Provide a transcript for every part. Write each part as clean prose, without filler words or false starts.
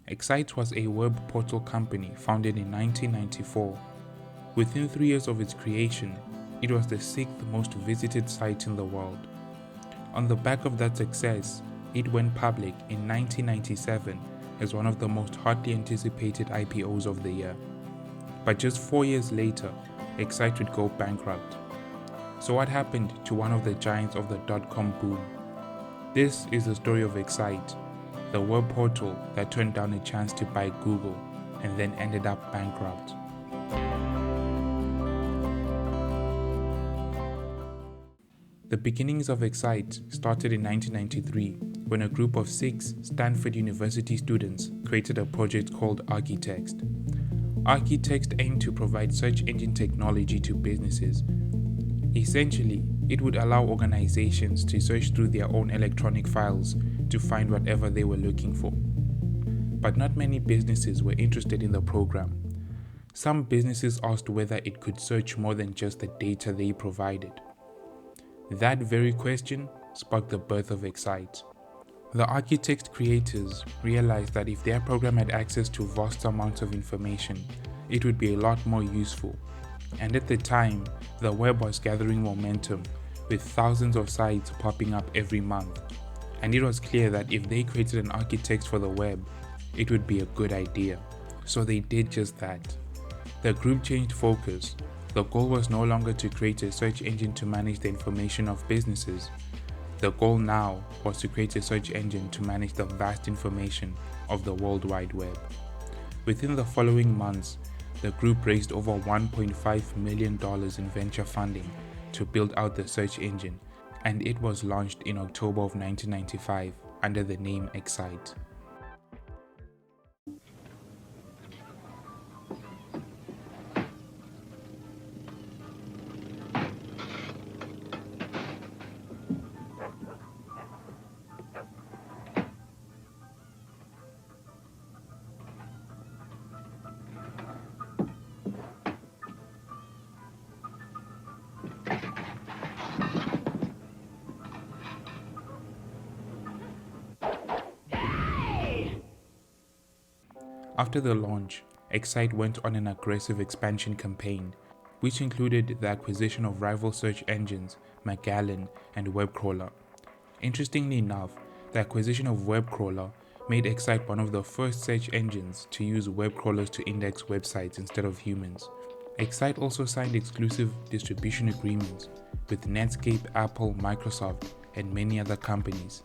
Excite was a web portal company founded in 1994. Within 3 years of its creation, it was the 6th most visited site in the world. On the back of that success, it went public in 1997 as one of the most hotly anticipated IPOs of the year. But just 4 years later, Excite would go bankrupt. So what happened to one of the giants of the dot-com boom? This is the story of Excite, the web portal that turned down a chance to buy Google and then ended up bankrupt. The beginnings of Excite started in 1993 when a group of 6 Stanford University students created a project called Architext. Architext aimed to provide search engine technology to businesses. Essentially, it would allow organizations to search through their own electronic files to find whatever they were looking for. But not many businesses were interested in the program. Some businesses asked whether it could search more than just the data they provided. That very question sparked the birth of Excite. The Architext creators realized that if their program had access to vast amounts of information, it would be a lot more useful. And at the time, the web was gathering momentum, with thousands of sites popping up every month. And it was clear that if they created an Architext for the web, it would be a good idea. So they did just that. The group changed focus. The goal was no longer to create a search engine to manage the information of businesses. The goal now was to create a search engine to manage the vast information of the World Wide Web. Within the following months, the group raised over $1.5 million in venture funding to build out the search engine, and it was launched in October of 1995 under the name Excite. After the launch, Excite went on an aggressive expansion campaign, which included the acquisition of rival search engines Magellan and WebCrawler. Interestingly enough, the acquisition of WebCrawler made Excite one of the first search engines to use web crawlers to index websites instead of humans. Excite also signed exclusive distribution agreements with Netscape, Apple, Microsoft, and many other companies.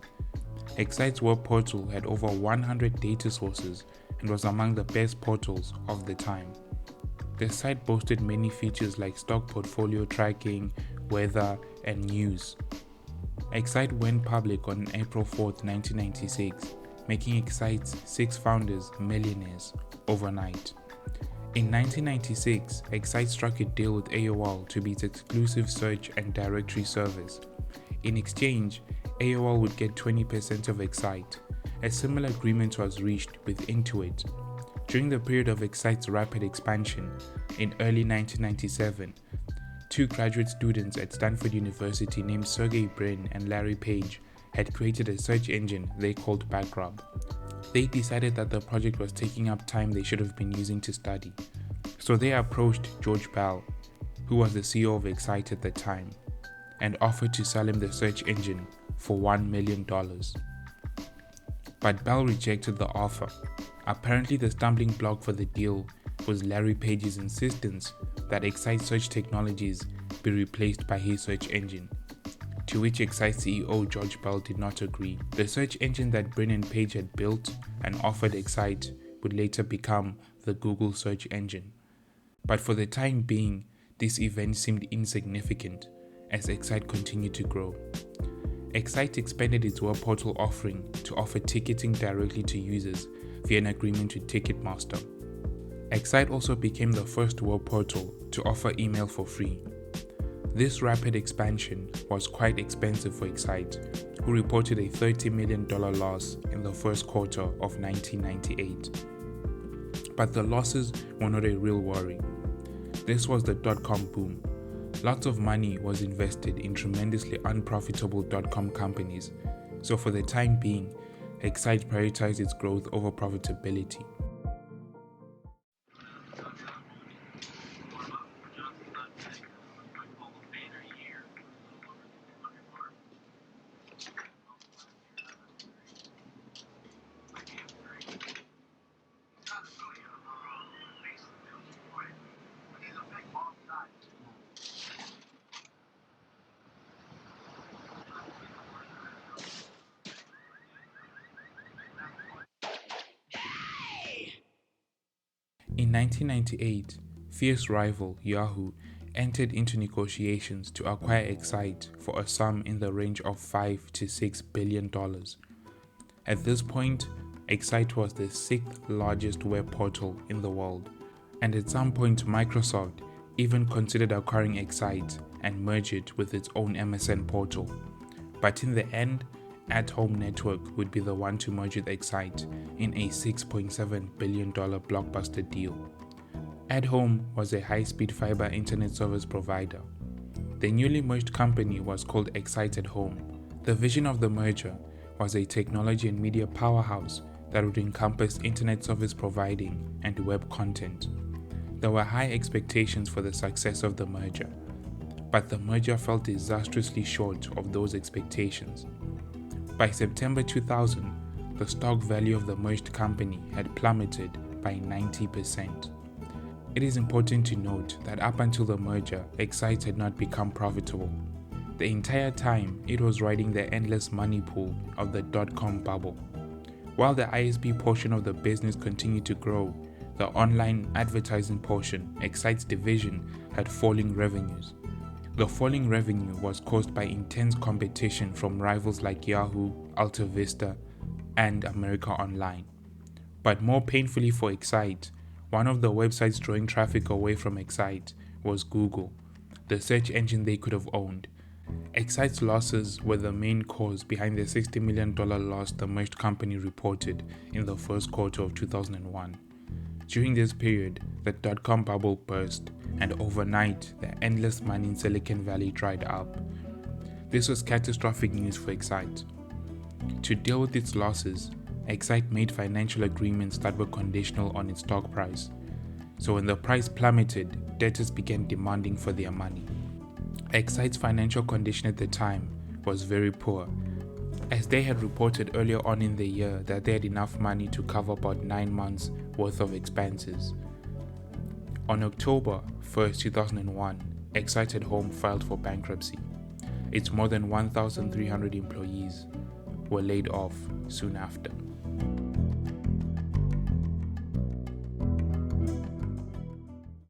Excite's web portal had over 100 data sources and was among the best portals of the time. The site boasted many features like stock portfolio tracking, weather, and news. Excite went public on April 4, 1996, making Excite's 6 founders millionaires overnight. In 1996, Excite struck a deal with AOL to be its exclusive search and directory service. In exchange, AOL would get 20% of Excite. A similar agreement was reached with Intuit. During the period of Excite's rapid expansion, in early 1997, 2 graduate students at Stanford University named Sergey Brin and Larry Page had created a search engine they called bankrupt. They decided that the project was taking up time they should have been using to study. So they approached George Bell, who was the CEO of Excite at the time, and offered to sell him the search engine for $1 million. But Bell rejected the offer. Apparently, the stumbling block for the deal was Larry Page's insistence that Excite search technologies be replaced by his search engine, to which Excite CEO George Bell did not agree. The search engine that Brin and Page had built and offered Excite would later become the Google search engine. But for the time being, this event seemed insignificant as Excite continued to grow. Excite expanded its web portal offering to offer ticketing directly to users via an agreement with Ticketmaster. Excite also became the first web portal to offer email for free. This rapid expansion was quite expensive for Excite, who reported a $30 million loss in the first quarter of 1998. But the losses were not a real worry. This was the dot-com boom. Lots of money was invested in tremendously unprofitable dot-com companies, so for the time being, Excite prioritized its growth over profitability. In 1998, fierce rival Yahoo entered into negotiations to acquire Excite for a sum in the range of $5 to $6 billion. At this point, Excite was the sixth largest web portal in the world, and at some point Microsoft even considered acquiring Excite and merge it with its own MSN portal. But in the end, At Home Network would be the one to merge with Excite in a $6.7 billion blockbuster deal. At Home was a high-speed fiber internet service provider. The newly merged company was called Excite at Home. The vision of the merger was a technology and media powerhouse that would encompass internet service providing and web content. There were high expectations for the success of the merger, but the merger fell disastrously short of those expectations. By September 2000, the stock value of the merged company had plummeted by 90%. It is important to note that up until the merger, Excite had not become profitable. The entire time, it was riding the endless money pool of the dotcom bubble. While the ISP portion of the business continued to grow, the online advertising portion, Excite's division, had falling revenues. The falling revenue was caused by intense competition from rivals like Yahoo, Alta Vista, and America Online. But more painfully for Excite, one of the websites drawing traffic away from Excite was Google, the search engine they could have owned. Excite's losses were the main cause behind the $60 million loss the merged company reported in the first quarter of 2001. During this period, the dot-com bubble burst, and overnight, the endless money in Silicon Valley dried up. This was catastrophic news for Excite. To deal with its losses, Excite made financial agreements that were conditional on its stock price. So when the price plummeted, debtors began demanding for their money. Excite's financial condition at the time was very poor, as they had reported earlier on in the year that they had enough money to cover about 9 months worth of expenses. On October 1st, 2001, Excite at Home filed for bankruptcy. Its more than 1,300 employees were laid off soon after.